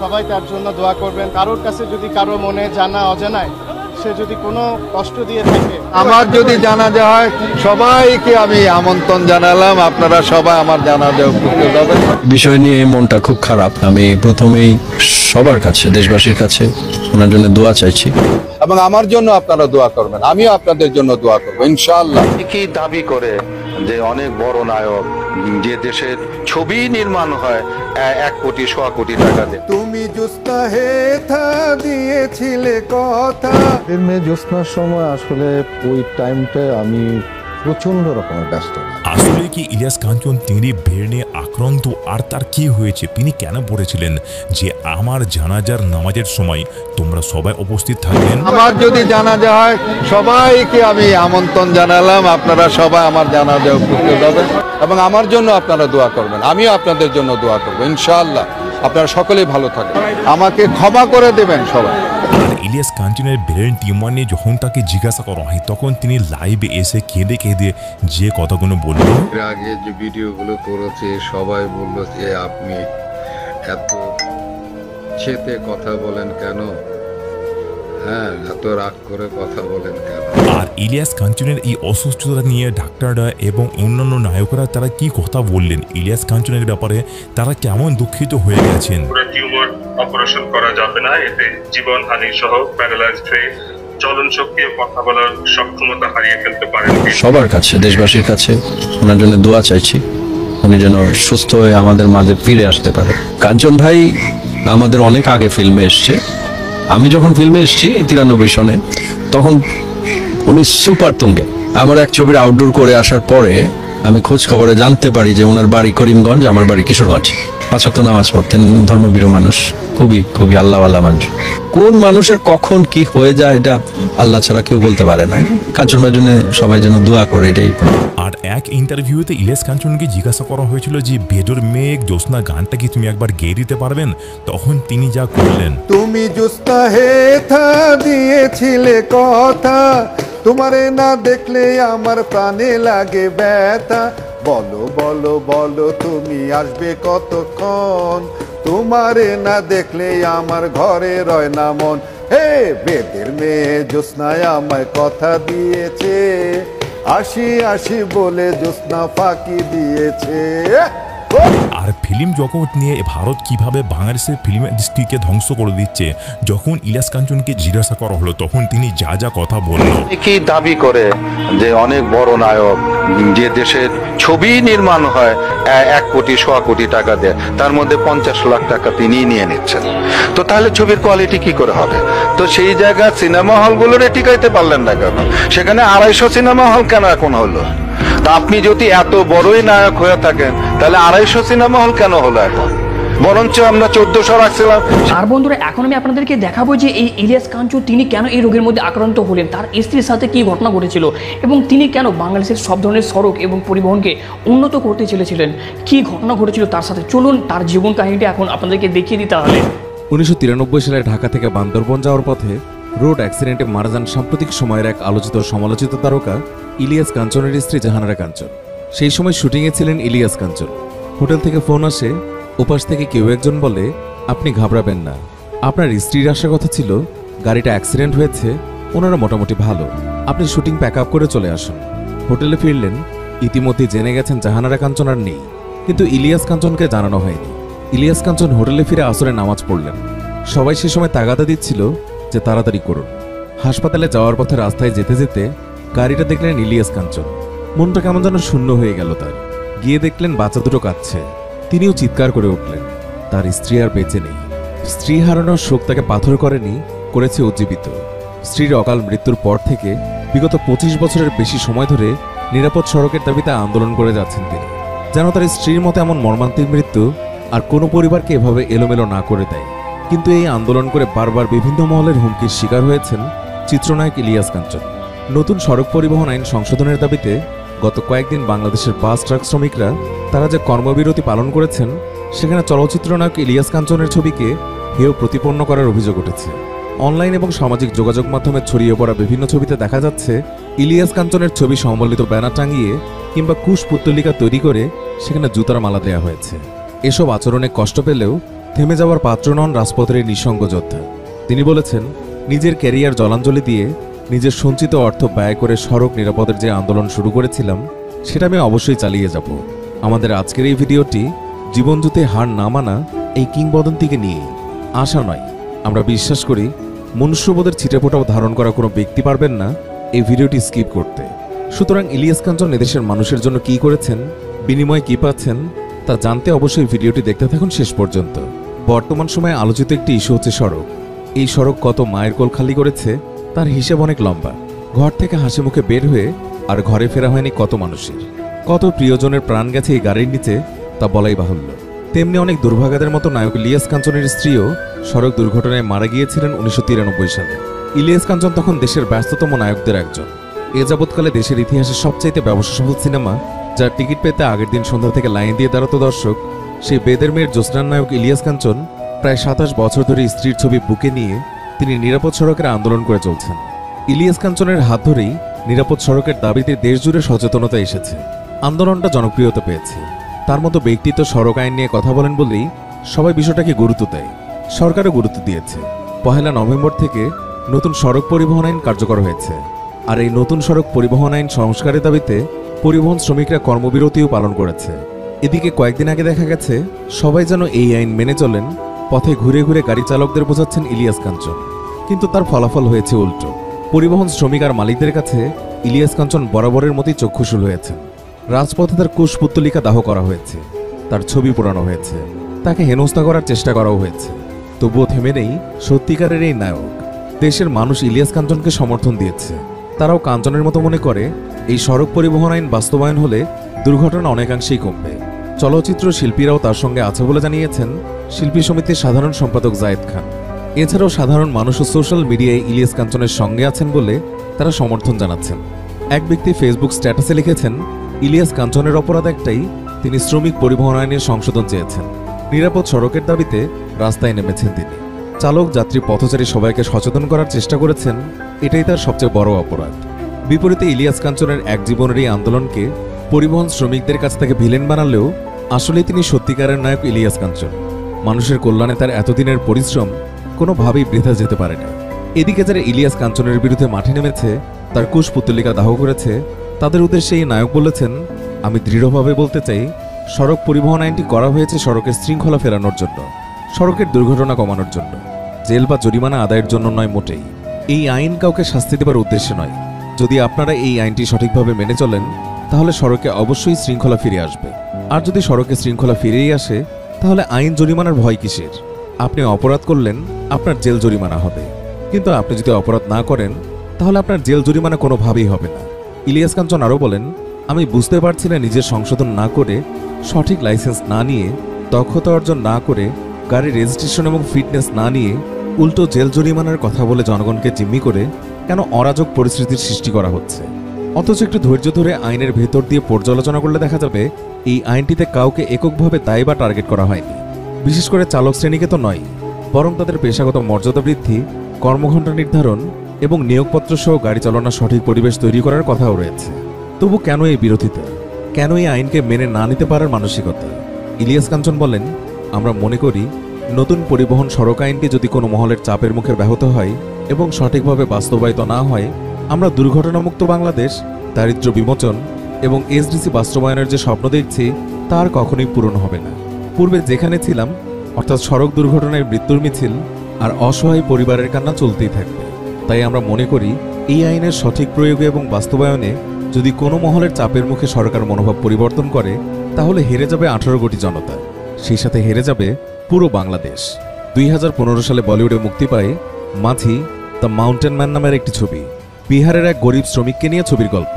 সবাই তার জন্য দোয়া করবেন। কারোর কাছে যদি কারো মনে জানা অজানায় সে যদি কোনো কষ্ট দিয়ে থাকে, আমার যদি জানাজা হয় সবাইকে আমি আমন্ত্রণ জানালাম, আপনারা সবাই আমার জানাজা উপস্থিত হবেন। বিষয় নিয়ে মনটা খুব খারাপ। আমি প্রথমেই সবার কাছে, দেশবাসীর কাছে ওনার জন্য দোয়া চাইছি এবং আমার জন্য আপনারা দোয়া করবেন, আমিও আপনাদের জন্য দোয়া করবো ইনশাআল্লাহ। কি দাবি করে যে অনেক বড় নায়ক, যে দেশের ছবি নির্মাণ হয় 1 কোটি 100 কোটি টাকা দিয়ে। তুমি জোস্না হে থা দিয়েছিলে কথা। জ্যোৎস্নার সময় আসলে ওই টাইমটা আমি প্রচন্ড রকমের ব্যস্ত। আসলে কি ইলিয়াস কাঞ্চন তিনি ভিড় নিয়ে আক্রান্ত, আর তার কি হয়েছে, তিনি কেন বলেছিলেন যে আমার জানাজার নামাজের সময় তোমরা সবাই উপস্থিত থাকবেন? আমার যদি জানাজা হয় সবাইকে আমি আমন্ত্রণ জানালাম, আপনারা সবাই আমার জানাজা উপস্থিত হবেন এবং আমার জন্য আপনারা দোয়া করবেন, আমিও আপনাদের জন্য দোয়া করবো ইনশাআল্লাহ। আপনারা সকলেই ভালো থাকবেন, আমাকে ক্ষমা করে দেবেন সবাই। ইলিয়াস কাঞ্চনের ব্রেন টিউমার নিয়ে যখন তাকে জিজ্ঞাসা করা হয় তখন তিনি লাইভে এসে কেঁদে কেঁদে যে কথাগুলো বললেন। এর আগে যে ভিডিওগুলো করেছে সবাই বলল যে আপনি এত চেতে কথা বলেন কেন, হ্যাঁ এত রাগ করে কথা বলেন কেন। আর ইলিয়াস কাঞ্চনের এই অসুস্থতা নিয়ে ডাক্তাররা এবং অন্যান্য নায়করা তারা কি কথা বললেন, ইলিয়াস কাঞ্চনের ব্যাপারে তারা কেমন দুঃখিত হয়ে গেছেন। টিউমার অপারেশন করা যাবে না, এতে জীবনহানি সহ প্যারালাইজড হয়ে চলন শক্তি ও কথা বলার সক্ষমতা হারিয়ে ফেলতে পারেন। সবার কাছে, দেশবাসীর কাছে ওনার জন্য দোয়া চাইছি, উনি যেন সুস্থ হয়ে আমাদের মাঝে ফিরে আসতে পারে। কাঞ্চন ভাই আমাদের অনেক আগে ফিল্মে এসছে। আমি যখন ফিল্মে এসেছি 93 সনে, তখন উনি সুপার তুঙ্গে। আমার এক ছবির আউটডোর করে আসার পরে আমি খোঁজ খবরে জানতে পারি যে ওনার বাড়ি করিমগঞ্জ, আমার বাড়ি কিশোরগঞ্জ। 5 ওয়াক্ত নামাজ পড়তেন, ধর্মবীর মানুষ, খুবই খুবই আল্লাহওয়ালা মানুষ। কোন মানুষের কখন কি হয়ে যায় এটা আল্লাহ ছাড়া কেউ বলতে পারে না। কাঞ্চন ভাইয়ের জন্য সবাই যেন দোয়া করে, এটাই। আর এক ইন্টারভিউতে ইলিয়াস কাঞ্চনকে জিজ্ঞাসা করা হয়েছিল যে বেদর মেঘ জ্যোৎস্না গানটা কি তুমি একবার গেয়ে দিতে পারবেন, তখন তিনি যা করলেন। তুমি জোস্না হে থা দিয়েছিলে কথা, তোমারে না দেখলে আমার প্রাণে লাগে ব্যথা। বলো বলো বলো তুমি আসবে কতক্ষণ, তোমারে না দেখলে আমার ঘরে রয় না মন। হে বেদের মেয়ে জ্যোৎস্নায় আমায় কথা দিয়েছে, আসি আসি বলে জ্যোৎস্না ফাঁকি দিয়েছে। আর ফিল্ম জগৎ নিয়ে ভারত কিভাবে বাংলাদেশের ফিল্ম ইন্ডাস্ট্রিকে ধ্বংস করে দিচ্ছে, যখন ইলিয়াস কাঞ্চনকে জিজ্ঞাসা করা হলো তখন তিনি যা যা কথা বলল। কি দাবি করে যে অনেক বড় নায়ক, যে দেশের ছবি নির্মাণ হয় 1 কোটি 100 কোটি টাকা দিয়ে, তার মধ্যে 50 লাখ টাকা তিনিই নিয়ে নিচ্ছেন। তো তাহলে ছবির কোয়ালিটি কি করে হবে? তো সেই জায়গায় সিনেমা হলগুলোরে টিকাইতে পারলেন না কেন? সেখানে 250 সিনেমা হল কেন এখন হলো? তা আপনি যদি এত বড়ই নায়ক হয়ে থাকেন তাহলে 250 সিনেমা হল কেন হলো এখন? বরঞ্চ আমরা 1400 রাখছিলাম। আর বন্ধুরা, এখন আমি আপনাদেরকে দেখাবো যে এই ইলিয়াস কাঞ্চন তিনি কেন এই রোগের মধ্যে আক্রান্ত হলেন, তার স্ত্রীর সাথে কি ঘটনা ঘটেছিল এবং তিনি কেন বাংলাদেশের সব ধরনের সড়ক এবং পরিবহনকে উন্নত করতে চলেছিলেন, কি ঘটনা ঘটেছিল তার সাথে। চলুন তার জীবন কাহিনীটা এখন আপনাদেরকে দেখিয়ে দিতে হবে। 1993 সালে ঢাকা থেকে বান্দরবন যাওয়ার পথে রোড অ্যাক্সিডেন্টে মারা যান সাম্প্রতিক সময়ের এক আলোচিত সমালোচিত তারকা ইলিয়াস কাঞ্চনের স্ত্রী জাহানারা কাঞ্চন। সেই সময় শুটিংয়ে ছিলেন ইলিয়াস কাঞ্চন। হোটেল থেকে ফোন আসে, ওপাশ থেকে কেউ একজন বলে, আপনি ঘাবড়াবেন না, আপনার স্ত্রীর আসার কথা ছিল, গাড়িটা অ্যাক্সিডেন্ট হয়েছে, ওনারা মোটামুটি ভালো, আপনি শুটিং প্যাক আপ করে চলে আসুন। হোটেলে ফিরলেন, ইতিমধ্যে জেনে গেছেন জাহানারা কাঞ্চন আর নেই, কিন্তু ইলিয়াস কাঞ্চনকে জানানো হয়নি। ইলিয়াস কাঞ্চন হোটেলে ফিরে আসরে নামাজ পড়লেন। সবাই সে সময় তাগাদা দিচ্ছিল যে তাড়াতাড়ি করুন। হাসপাতালে যাওয়ার পথে রাস্তায় যেতে যেতে গাড়িটা দেখলেন ইলিয়াস কাঞ্চন। মনটা কেমন যেন শূন্য হয়ে গেল তার। গিয়ে দেখলেন বাচ্চা দুটো কাঁদছে। তিনিও চিৎকার করে উঠলেন। তার স্ত্রী আর বেঁচে নেই। স্ত্রী হারানোর শোক তাকে পাথর করেনি, করেছে উজ্জীবিত। স্ত্রীর অকাল মৃত্যুর পর থেকে বিগত 25 বছরের বেশি সময় ধরে নিরাপদ সড়কের দাবিতে আন্দোলন করে যাচ্ছেন তিনি, যেন তার স্ত্রীর মতো এমন মর্মান্তিক মৃত্যু আর কোনো পরিবারকে এভাবে এলোমেলো না করে দেয়। কিন্তু এই আন্দোলন করে বারবার বিভিন্ন মহলের হুমকির শিকার হয়েছেন চিত্রনায়ক ইলিয়াস কাঞ্চন। নতুন সড়ক পরিবহন আইন সংশোধনের দাবিতে গত কয়েকদিন বাংলাদেশের বাস ট্রাক শ্রমিকরা তারা যে কর্মবিরতি পালন করেছেন, সেখানে চলচ্চিত্রনায়ক ইলিয়াস কাঞ্চনের ছবিকে হেয় প্রতিপন্ন করার অভিযোগ উঠেছে। অনলাইন এবং সামাজিক যোগাযোগ মাধ্যমে ছড়িয়ে পড়া বিভিন্ন ছবিতে দেখা যাচ্ছে ইলিয়াস কাঞ্চনের ছবি সম্বলিত ব্যানার টাঙিয়ে কিংবা কুশ পুত্তলিকা তৈরি করে সেখানে জুতার মালা দেওয়া হয়েছে। এসব আচরণে কষ্ট পেলেও থেমে যাওয়ার পাত্র নন রাজপথের এই নিঃসঙ্গ যোদ্ধা। তিনি বলেছেন, নিজের ক্যারিয়ার জলাঞ্জলি দিয়ে নিজের সঞ্চিত অর্থ ব্যয় করে সড়ক নিরাপদের যে আন্দোলন শুরু করেছিলাম সেটা আমি অবশ্যই চালিয়ে যাব। আমাদের আজকের এই ভিডিওটি জীবনযুদ্ধে হার না মানা এই কিংবদন্তিকে নিয়েই। আশা নয়, আমরা বিশ্বাস করি মনুষ্যবোধের ছিটেফোঁটাও ধারণ করা কোনো ব্যক্তি পারবেন না এই ভিডিওটি স্কিপ করতে। সুতরাং ইলিয়াস কাঞ্চন এদেশের মানুষের জন্য কি করেছেন, বিনিময়ে কি পাচ্ছেন, তা জানতে অবশ্যই ভিডিওটি দেখতে থাকুন শেষ পর্যন্ত। বর্তমান সময়ে আলোচিত একটি ইস্যু হচ্ছে সড়ক। এই সড়ক কত মায়ের কোল খালি করেছে তার হিসেব অনেক লম্বা। ঘর থেকে হাসি মুখে বের হয়ে আর ঘরে ফেরা হয়নি কত মানুষের, কত প্রিয়জনের প্রাণ গেছে এই গাড়ির নিচে, তা বলাই বাহুল্য। তেমনি অনেক দুর্ভাগাদের মতো নায়ক ইলিয়াস কাঞ্চনের স্ত্রীও সড়ক দুর্ঘটনায় মারা গিয়েছিলেন 1993 সালে। ইলিয়াস কাঞ্চন তখন দেশের ব্যস্ততম নায়কদের একজন। এ যাবৎকালে দেশের ইতিহাসে সবচাইতে ব্যবসা সফল সিনেমা, যার টিকিট পেতে আগের দিন সন্ধ্যা থেকে লাইন দিয়ে দাঁড়াতো দর্শক, সেই বেদের মেয়ের জ্যোৎস্নার নায়ক ইলিয়াস কাঞ্চন প্রায় 27 বছর ধরে স্ত্রীর ছবি বুকে নিয়ে তিনি নিরাপদ সড়কের আন্দোলন করে চলছেন। ইলিয়াস কাঞ্চনের হাত ধরেই নিরাপদ সড়কের দাবিতে দেশজুড়ে সচেতনতা এসেছে, আন্দোলনটা জনপ্রিয়তা পেয়েছে। তার মতো ব্যক্তিত্ব সড়ক আইন নিয়ে কথা বলেন বলেই সবাই বিষয়টাকে গুরুত্ব দেয়, সরকারও গুরুত্ব দিয়েছে। 1 নভেম্বর থেকে নতুন সড়ক পরিবহন আইন কার্যকর হয়েছে। আর এই নতুন সড়ক পরিবহন আইন সংস্কারের দাবিতে পরিবহন শ্রমিকরা কর্মবিরতিও পালন করেছে। এদিকে কয়েকদিন আগে দেখা গেছে সবাই যেন এই আইন মেনে চলেন, পথে ঘুরে ঘুরে গাড়ি চালকদের বোঝাচ্ছেন ইলিয়াস কাঞ্চন। কিন্তু তার ফলাফল হয়েছে উল্টো। পরিবহন শ্রমিক আর মালিকদের কাছে ইলিয়াস কাঞ্চন বরাবরের মতোই চক্ষুশূল হয়েছেন। রাজপথে তার কুশপুত্তলিকা দাহ করা হয়েছে, তার ছবি পোড়ানো হয়েছে, তাকে হেনস্থা করার চেষ্টা করাও হয়েছে। তবুও থেমে নেই সত্যিকারের এই নায়ক। দেশের মানুষ ইলিয়াস কাঞ্চনকে সমর্থন দিয়েছে। তারাও কাঞ্চনের মতো মনে করে এই সড়ক পরিবহন আইন বাস্তবায়ন হলে দুর্ঘটনা অনেকাংশেই কমবে। চলচ্চিত্র শিল্পীরাও তার সঙ্গে আছে বলে জানিয়েছেন শিল্পী সমিতির সাধারণ সম্পাদক জায়েদ খান। এছাড়াও সাধারণ মানুষ ও সোশ্যাল মিডিয়ায় ইলিয়াস কাঞ্চনের সঙ্গে আছেন বলে তারা সমর্থন জানাচ্ছেন। এক ব্যক্তি ফেসবুক স্ট্যাটাসে লিখেছেন, ইলিয়াস কাঞ্চনের অপরাধ একটাই, তিনি শ্রমিক পরিবহন আইনের সংশোধন চেয়েছেন। নিরাপদ সড়কের দাবিতে রাস্তায় নেমেছেন তিনি। চালক, যাত্রী, পথচারী সবাইকে সচেতন করার চেষ্টা করেছেন, এটাই তার সবচেয়ে বড় অপরাধ। বিপরীতে ইলিয়াস কাঞ্চনের এক জীবনের এই আন্দোলনকে পরিবহন শ্রমিকদের কাছ থেকে ভিলেন বানালেও আসলেই তিনি সত্যিকারের নায়ক ইলিয়াস কাঞ্চন। মানুষের কল্যাণে তার এতদিনের পরিশ্রম কোনোভাবেই বৃথা যেতে পারে না। এদিকে যারা ইলিয়াস কাঞ্চনের বিরুদ্ধে মাঠে নেমেছে, তার কুশপুত্তলিকা দাহ করেছে, তাদের উদ্দেশ্যে এই নায়ক বলেছেন, আমি দৃঢ়ভাবে বলতে চাই, সড়ক পরিবহন আইনটি করা হয়েছে সড়কের শৃঙ্খলা ফেরানোর জন্য, সড়কের দুর্ঘটনা কমানোর জন্য, জেল বা জরিমানা আদায়ের জন্য নয় মোটেই। এই আইন কাউকে শাস্তি দেবার উদ্দেশ্যে নয়। যদি আপনারা এই আইনটি সঠিকভাবে মেনে চলেন তাহলে সড়কে অবশ্যই শৃঙ্খলা ফিরে আসবে। আর যদি সড়কে শৃঙ্খলা ফিরেই আসে তাহলে আইন জরিমানার ভয় কিসের? আপনি অপরাধ করলেন, আপনার জেল জরিমানা হবে, কিন্তু আপনি যদি অপরাধ না করেন তাহলে আপনার জেল জরিমানা কোনোভাবেই হবে না। ইলিয়াস কাঞ্চন আরও বলেন, আমি বুঝতে পারছি না নিজের সংশোধন না করে, সঠিক লাইসেন্স না নিয়ে, দক্ষতা অর্জন না করে, গাড়ির রেজিস্ট্রেশন এবং ফিটনেস না নিয়ে উল্টো জেল জরিমানার কথা বলে জনগণকে জিম্মি করে কেন অরাজক পরিস্থিতির সৃষ্টি করা হচ্ছে। অথচ একটু ধৈর্য ধরে আইনের ভেতর দিয়ে পর্যালোচনা করলে দেখা যাবে এই আইনটিতে কাউকে এককভাবে দায়ী বা টার্গেট করা হয়নি। বিশেষ করে চালক শ্রেণীকে তো নয়, বরং তাদের পেশাগত মর্যাদা বৃদ্ধি, কর্মঘণ্টা নির্ধারণ এবং নিয়োগপত্র সহ গাড়ি চালানোর সঠিক পরিবেশ তৈরি করার কথাও রয়েছে। তবু কেন এই বিরোধিতা? কেন এই আইনকে মেনে না নিতে পারার মানসিকতা? ইলিয়াস কাঞ্চন বলেন, আমরা মনে করি নতুন পরিবহন সড়ক আইনটি যদি কোনো মহলের চাপের মুখে ব্যাহত হয় এবং সঠিকভাবে বাস্তবায়িত না হয়, আমরা দুর্ঘটনামুক্ত বাংলাদেশ, দারিদ্র্য বিমোচন এবং এসডিসি বাস্তবায়নের যে স্বপ্ন দেখছি তার কখনোই পূরণ হবে না। পূর্বে যেখানে ছিলাম, অর্থাৎ সড়ক দুর্ঘটনায় মৃত্যুর মিছিল আর অসহায় পরিবারের কান্না চলতেই থাকবে। তাই আমরা মনে করি এই আইনের সঠিক প্রয়োগে এবং বাস্তবায়নে যদি কোনো মহলের চাপের মুখে সরকার মনোভাব পরিবর্তন করে তাহলে হেরে যাবে 18 কোটি জনতা, সেই সাথে হেরে যাবে পুরো বাংলাদেশ। 2015 সালে বলিউডে মুক্তি পায় মাঝি দ্য মাউন্টেন ম্যান নামের একটি ছবি। বিহারের এক গরিব শ্রমিককে নিয়ে ছবির গল্প।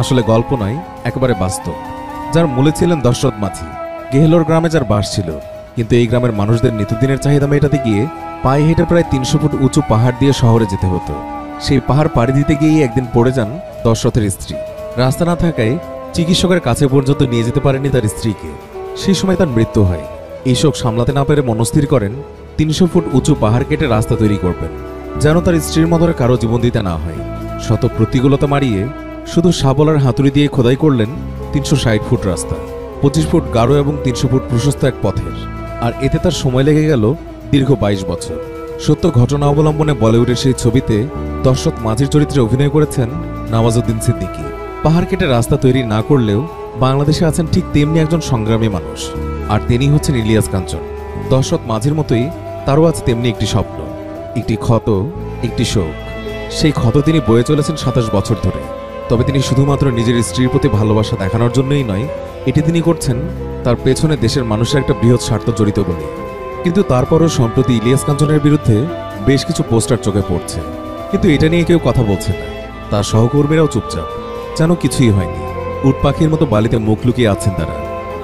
আসলে গল্প নয়, একেবারে বাস্তব। যার মূলে ছিলেন দশরথ মাঝি। গেহলোর গ্রামে যার বাস ছিল, কিন্তু এই গ্রামের মানুষদের নিত্যদিনের চাহিদা মেটাতে গিয়ে পায়ে হেঁটে প্রায় 300 ফুট উঁচু পাহাড় দিয়ে শহরে যেতে হতো। সেই পাহাড় পাড়ি দিতে গিয়ে একদিন পড়ে যান দশরথের স্ত্রী। রাস্তা না থাকায় চিকিৎসকের কাছে পর্যন্ত নিয়ে যেতে পারেনি তার স্ত্রীকে। সেই সময় তার মৃত্যু হয়। এই শোক সামলাতে না পেরে মনস্থির করেন 300 ফুট উঁচু পাহাড় কেটে রাস্তা তৈরি করবেন, যেন তার স্ত্রীর মতো কারো জীবন দিতে না হয়। শত প্রতিকূলতা মারিয়ে শুধু শাবলার হাতুড়ি দিয়ে খোদাই করলেন 360 ফুট রাস্তা, 25 ফুট গাঢ় এবং 300 ফুট প্রশস্ত এক পথের। আর এতে তার সময় লেগে গেল দীর্ঘ 22 বছর। সত্য ঘটনা অবলম্বনে বলিউডের সেই ছবিতে দর্শক মাঝির চরিত্রে অভিনয় করেছেন নওয়াজুদ্দিন সিদ্দিকী। পাহাড় কেটে রাস্তা তৈরি না করলেও বাংলাদেশে আছেন ঠিক তেমনি একজন সংগ্রামী মানুষ, আর তিনি হচ্ছেন ইলিয়াস কাঞ্চন। দর্শক মাঝির মতোই তারও আছে তেমনি একটি স্বপ্ন, একটি ক্ষত, একটি শোক। সেই ক্ষত তিনি বয়ে চলেছেন 27 বছর ধরে। তবে তিনি শুধুমাত্র নিজের স্ত্রীর প্রতি ভালোবাসা দেখানোর জন্যই নয়, এটি তিনি করছেন তার পেছনে দেশের মানুষের একটা বৃহৎ স্বার্থ জড়িত বলে। কিন্তু তারপরও সম্প্রতি ইলিয়াস কাঞ্চনের বিরুদ্ধে বেশ কিছু পোস্টার চোখে পড়ছে, কিন্তু এটা নিয়ে কেউ কথা বলছে না। তার সহকর্মীরাও চুপচাপ, যেন কিছুই হয়নি। উট পাখির মতো বালিতে মুখ লুকিয়ে আছেন তারা,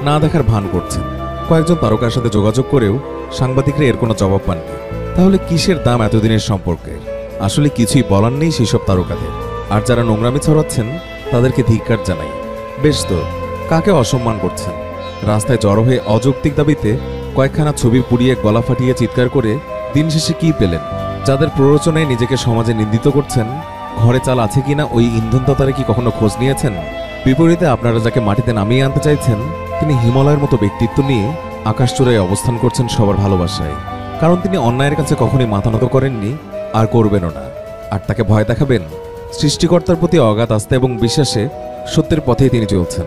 না দেখার ভান করছেন। কয়েকজন তারকার সাথে যোগাযোগ করেও সাংবাদিকরা এর কোনো জবাব পাননি। তাহলে কিসের দাম এতদিনের সম্পর্কের? আসলে কিছুই বলার নেই সেই সব তারকাদের। আর যারা নোংরামি ছড়াচ্ছেন তাদেরকে ধিক্কার জানাই। বেশ তো, কাকে অসম্মান করছেন? রাস্তায় জড়ো হয়ে অযৌক্তিক দাবিতে কয়েকখানা ছবি পুড়িয়ে গলা ফাটিয়ে চিৎকার করে দিন শেষে কি পেলেন? যাদের প্ররোচনায় নিজেকে সমাজে নিন্দিত করছেন, ঘরে চাল আছে কিনা ওই ইন্ধন দাতারে কি কখনো খোঁজ নিয়েছেন? বিপরীতে আপনারা যাকে মাটিতে নামিয়ে আনতে চাইছেন, তিনি হিমালয়ের মতো ব্যক্তিত্ব নিয়ে আকাশচূড়ায় অবস্থান করছেন সবার ভালোবাসায়। কারণ তিনি অন্যায়ের কাছে কখনোই মাথা নত করেননি, আর করবেনও না। আর তাকে ভয় দেখাবেন? সৃষ্টিকর্তার প্রতি অগাধ আস্থা এবং বিশ্বাসে সত্যের পথেই তিনি চলছেন।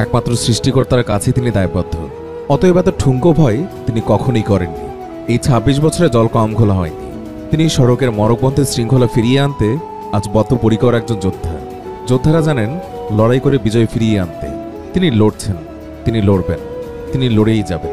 একমাত্র সৃষ্টিকর্তার কাছে তিনি দায়বদ্ধ। অতএব এত ঠুনকো ভয় তিনি কখনোই করেননি। এই 26 বছরে জল কম খোলা হয়নি। তিনি সড়কের মরকপন্থের শৃঙ্খলা ফিরিয়ে আনতে আজ বদ্ধপরিকর একজন যোদ্ধা। যোদ্ধারা জানেন লড়াই করে বিজয় ফিরিয়ে আনতে। তিনি লড়ছেন, তিনি লড়বেন, তিনি লড়েই যাবেন।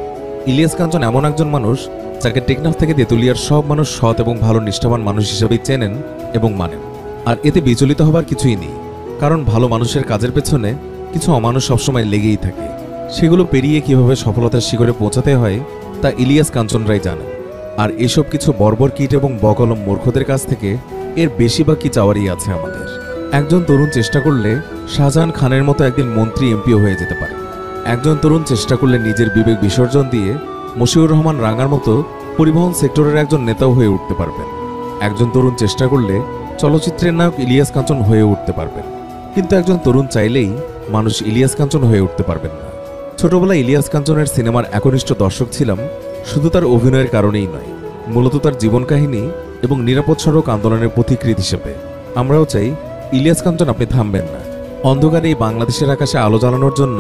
ইলিয়াস কাঞ্চন এমন একজন মানুষ যাকে টেকনাফ থেকে তেঁতুলিয়ার সব মানুষ সৎ এবং ভালো নিষ্ঠাবান মানুষ হিসেবেই চেনেন এবং মানেন। আর এতে বিচলিত হবার কিছুই নেই, কারণ ভালো মানুষের কাজের পেছনে কিছু অমানুষ সবসময় লেগেই থাকে। সেগুলো পেরিয়ে কিভাবে সফলতার শিখরে পৌঁছাতে হয় তা ইলিয়াস কাঞ্চনরাই জানেন। আর এসব কিছু বর্বর কীট এবং বকলম মূর্খদের কাছ থেকে এর বেশি বা কি চাওয়ারই আছে আমাদের? একজন তরুণ চেষ্টা করলে শাহজাহান খানের মতো একদিন মন্ত্রী এমপিও হয়ে যেতে পারে। একজন তরুণ চেষ্টা করলে নিজের বিবেক বিসর্জন দিয়ে মশিউর রহমান রাঙার মতো পরিবহন সেক্টরের একজন নেতাও হয়ে উঠতে পারবেন। একজন তরুণ চেষ্টা করলে চলচ্চিত্রের নায়ক ইলিয়াস কাঞ্চন হয়ে উঠতে পারবেন। কিন্তু একজন তরুণ চাইলেই মানুষ ইলিয়াস কাঞ্চন হয়ে উঠতে পারবেন না। ছোটবেলায় ইলিয়াস কাঞ্চনের সিনেমার একনিষ্ঠ দর্শক ছিলাম শুধু তার অভিনয়ের কারণেই নয়, মূলত তার জীবন কাহিনী এবং নিরাপদ সড়ক আন্দোলনের পথিকৃৎ হিসেবে। আমরাও চাই ইলিয়াস কাঞ্চন আপনি থামবেন না। অন্ধকারে এই বাংলাদেশের আকাশে আলো জ্বালানোর জন্য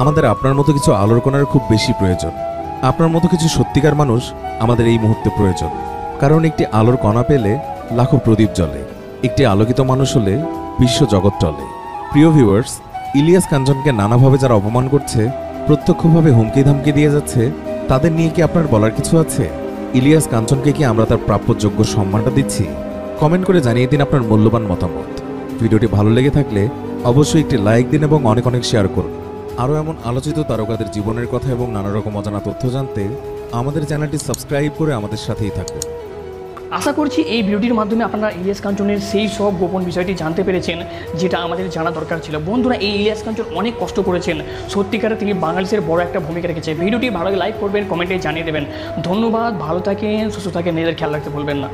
আমাদের আপনার মতো কিছু আলোর কণার খুব বেশি প্রয়োজন। আপনার মতো কিছু সত্যিকার মানুষ আমাদের এই মুহূর্তে প্রয়োজন। কারণ একটি আলোর কণা পেলে লাখো প্রদীপ জ্বলে, একটি আলোকিত মানুষ হলে বিশ্ব জগৎ চলে। প্রিয় ভিউয়ার্স, ইলিয়াস কাঞ্চনকে নানাভাবে যারা অপমান করছে, প্রত্যক্ষভাবে হুমকি ধামকি দিয়ে যাচ্ছে, তাদের নিয়ে কি আপনার বলার কিছু আছে? ইলিয়াস কাঞ্চনকে কি আমরা তার প্রাপ্যযোগ্য সম্মানটা দিচ্ছি? কমেন্ট করে জানিয়ে দিন আপনার মূল্যবান মতামত। ভিডিওটি ভালো লেগে থাকলে অবশ্যই একটি লাইক দিন এবং অনেক অনেক শেয়ার করুন। আরও এমন আলোচিত তারকাদের জীবনের কথা এবং নানা রকম অজানা তথ্য জানতে আমাদের চ্যানেলটি সাবস্ক্রাইব করে আমাদের সাথেই থাকুন। আশা করছি এই ভিডিওটির মাধ্যমে আপনারা ইলিয়াস কাঞ্চনের সেই সব গোপন বিষয়টি জানতে পেরেছেন যেটা আমাদের জানা দরকার ছিল। বন্ধুরা, এই ইলিয়াস কাঞ্চন অনেক কষ্ট করেছেন, সত্যিকারে তিনি বাংলাদেশের বড় একটা ভূমিকা রেখেছে। ভিডিওটি ভালো লাগে লাইক করবেন, কমেন্টে জানিয়ে দেবেন। ধন্যবাদ, ভালো থাকেন, সুস্থ থাকেন, নিজেদের খেয়াল রাখতে ভুলবেন না।